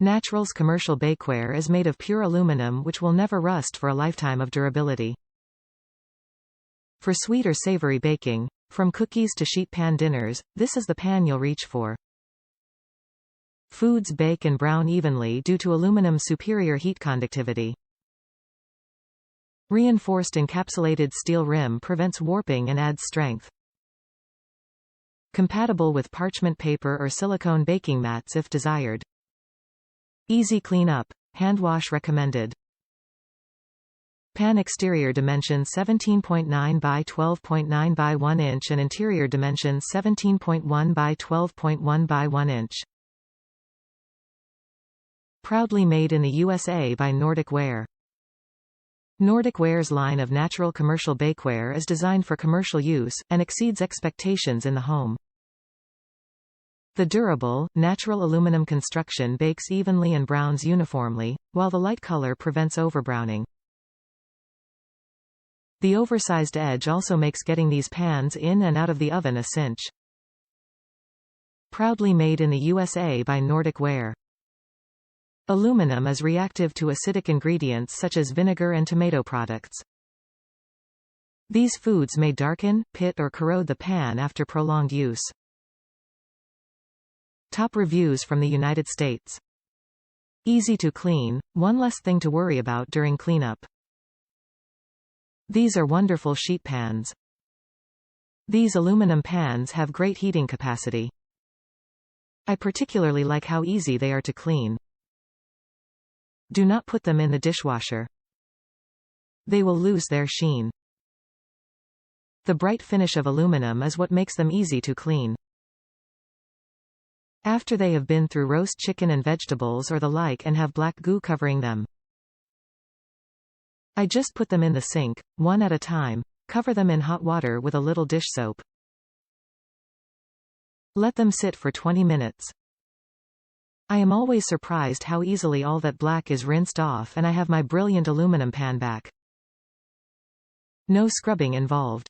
Natural's commercial bakeware is made of pure aluminum which will never rust for a lifetime of durability. For sweet or savory baking, from cookies to sheet pan dinners, this is the pan you'll reach for. Foods bake and brown evenly due to aluminum's superior heat conductivity. Reinforced encapsulated steel rim prevents warping and adds strength. Compatible with parchment paper or silicone baking mats if desired. Easy cleanup. Hand wash recommended. Pan exterior dimensions 17.9 by 12.9 by 1 inch and interior dimensions 17.1 by 12.1 by 1 inch. Proudly made in the USA by Nordic Ware. Nordic Ware's line of natural commercial bakeware is designed for commercial use, and exceeds expectations in the home. The durable, natural aluminum construction bakes evenly and browns uniformly, while the light color prevents overbrowning. The oversized edge also makes getting these pans in and out of the oven a cinch. Proudly made in the USA by Nordic Ware. Aluminum is reactive to acidic ingredients such as vinegar and tomato products. These foods may darken, pit or corrode the pan after prolonged use. Top reviews from the United States. Easy to clean, one less thing to worry about during cleanup. These are wonderful sheet pans. These aluminum pans have great heating capacity. I particularly like how easy they are to clean. Do not put them in the dishwasher. They will lose their sheen. The bright finish of aluminum is what makes them easy to clean. After they have been through roast chicken and vegetables or the like and have black goo covering them. I just put them in the sink, one at a time, cover them in hot water with a little dish soap. Let them sit for 20 minutes. I am always surprised how easily all that black is rinsed off and I have my brilliant aluminum pan back. No scrubbing involved.